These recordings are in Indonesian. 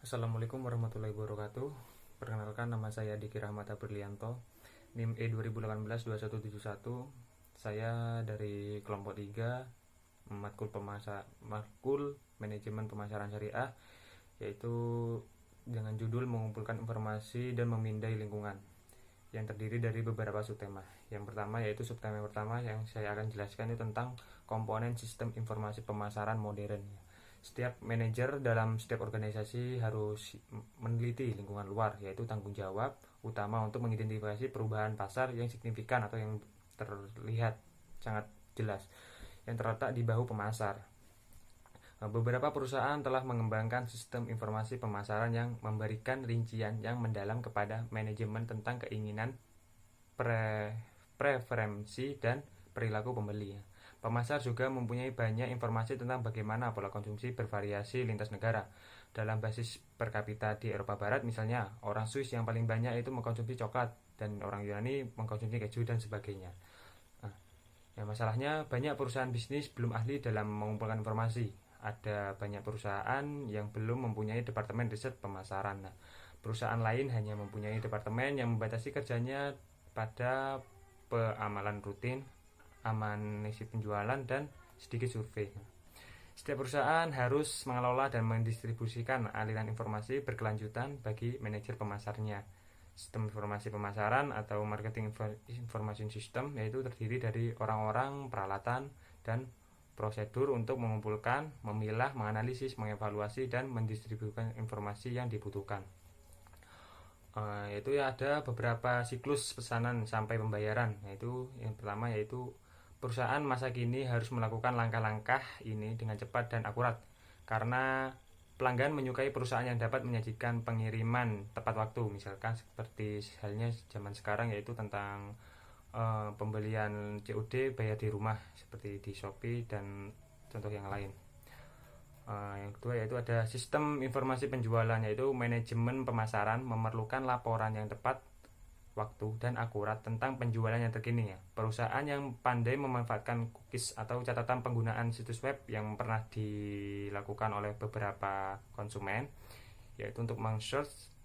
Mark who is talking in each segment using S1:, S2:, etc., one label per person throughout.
S1: Assalamualaikum warahmatullahi wabarakatuh. Perkenalkan, nama saya Diki Rahmata Berlianto, NIM E 2018-2171. Saya dari kelompok 3 Matkul Manajemen Pemasaran Syariah, yaitu dengan judul mengumpulkan informasi dan memindai lingkungan, yang terdiri dari beberapa subtema. Yang pertama yaitu subtema pertama yang saya akan jelaskan itu tentang komponen sistem informasi pemasaran modern. Setiap manajer dalam setiap organisasi harus meneliti lingkungan luar, yaitu tanggung jawab utama untuk mengidentifikasi perubahan pasar yang signifikan atau yang terlihat sangat jelas yang terletak di bahu pemasar. Beberapa perusahaan telah mengembangkan sistem informasi pemasaran yang memberikan rincian yang mendalam kepada manajemen tentang keinginan, preferensi, dan perilaku pembeli. Pemasar juga mempunyai banyak informasi tentang bagaimana pola konsumsi bervariasi lintas negara. Dalam basis per kapita di Eropa Barat misalnya, orang Swiss yang paling banyak itu mengkonsumsi coklat dan orang Yunani mengkonsumsi keju dan sebagainya. Masalahnya banyak perusahaan bisnis belum ahli dalam mengumpulkan informasi. Ada banyak perusahaan yang belum mempunyai departemen riset pemasaran. Perusahaan lain hanya mempunyai departemen yang membatasi kerjanya pada peamalan rutin, amanisi penjualan, dan sedikit survei. Setiap perusahaan harus mengelola dan mendistribusikan aliran informasi berkelanjutan bagi manajer pemasarnya. Sistem informasi pemasaran atau marketing information system yaitu terdiri dari orang-orang, peralatan, dan prosedur untuk mengumpulkan, memilah, menganalisis, mengevaluasi, dan mendistribusikan informasi yang dibutuhkan. Yaitu ada beberapa siklus pesanan sampai pembayaran. Yaitu yang pertama yaitu perusahaan masa kini harus melakukan langkah-langkah ini dengan cepat dan akurat, karena pelanggan menyukai perusahaan yang dapat menyajikan pengiriman tepat waktu. Misalkan seperti halnya zaman sekarang yaitu tentang pembelian COD bayar di rumah seperti di Shopee dan contoh yang lain. Yang kedua yaitu ada sistem informasi penjualan, yaitu manajemen pemasaran memerlukan laporan yang tepat waktu dan akurat tentang penjualan yang terkini. Perusahaan yang pandai memanfaatkan cookies atau catatan penggunaan situs web yang pernah dilakukan oleh beberapa konsumen, yaitu untuk meng-search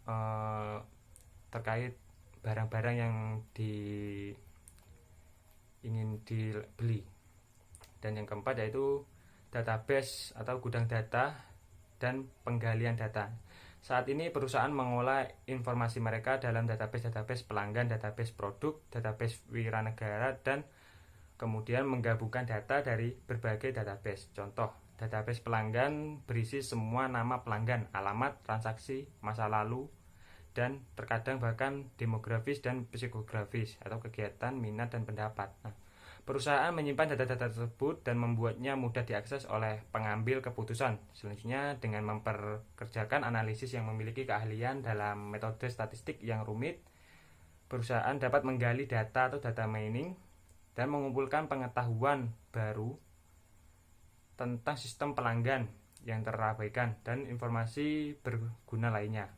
S1: terkait barang-barang yang ingin dibeli. Dan yang keempat yaitu database atau gudang data dan penggalian data. Saat ini perusahaan mengolah informasi mereka dalam database pelanggan, database produk, database wiranegara, dan kemudian menggabungkan data dari berbagai database. Contoh, database pelanggan berisi semua nama pelanggan, alamat, transaksi, masa lalu, dan terkadang bahkan demografis dan psikografis atau kegiatan, minat, dan pendapat. Perusahaan menyimpan data-data tersebut dan membuatnya mudah diakses oleh pengambil keputusan. Selanjutnya, dengan memperkerjakan analisis yang memiliki keahlian dalam metode statistik yang rumit, perusahaan dapat menggali data atau data mining dan mengumpulkan pengetahuan baru tentang sistem pelanggan yang terabaikan dan informasi berguna lainnya.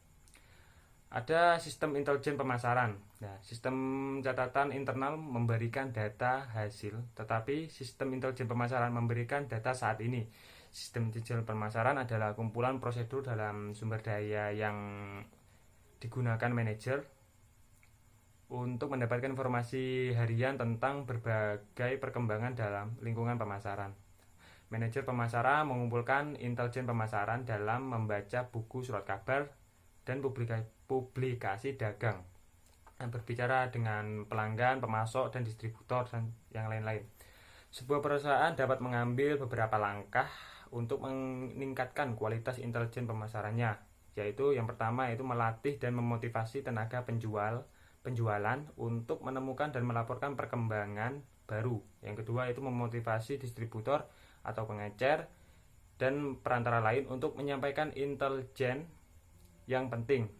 S1: Ada sistem intelijen pemasaran. Sistem catatan internal memberikan data hasil, tetapi sistem intelijen pemasaran memberikan data saat ini. Sistem intelijen pemasaran adalah kumpulan prosedur dalam sumber daya yang digunakan manajer untuk mendapatkan informasi harian tentang berbagai perkembangan dalam lingkungan pemasaran. Manajer pemasaran mengumpulkan intelijen pemasaran dalam membaca buku surat kabar dan publikasi dagang, dan berbicara dengan pelanggan, pemasok, dan distributor, dan yang lain-lain. Sebuah perusahaan dapat mengambil beberapa langkah untuk meningkatkan kualitas intelijen pemasarannya, yaitu yang pertama yaitu melatih dan memotivasi tenaga penjualan untuk menemukan dan melaporkan perkembangan baru. Yang kedua yaitu memotivasi distributor atau pengecer dan perantara lain untuk menyampaikan intelijen yang penting.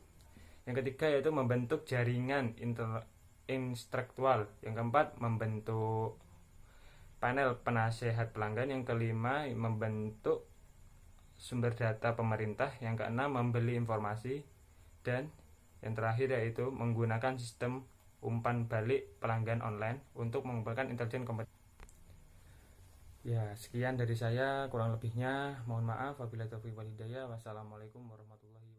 S1: Yang ketiga yaitu membentuk jaringan intelektual. Yang keempat membentuk panel penasehat pelanggan. Yang kelima membentuk sumber data pemerintah. Yang keenam membeli informasi. Dan yang terakhir yaitu menggunakan sistem umpan balik pelanggan online untuk mengumpulkan intelijen kompeten. Sekian dari saya, kurang lebihnya mohon maaf. Wabillahi taufiq wal hidayah. Wassalamualaikum warahmatullahi wabarakatuh.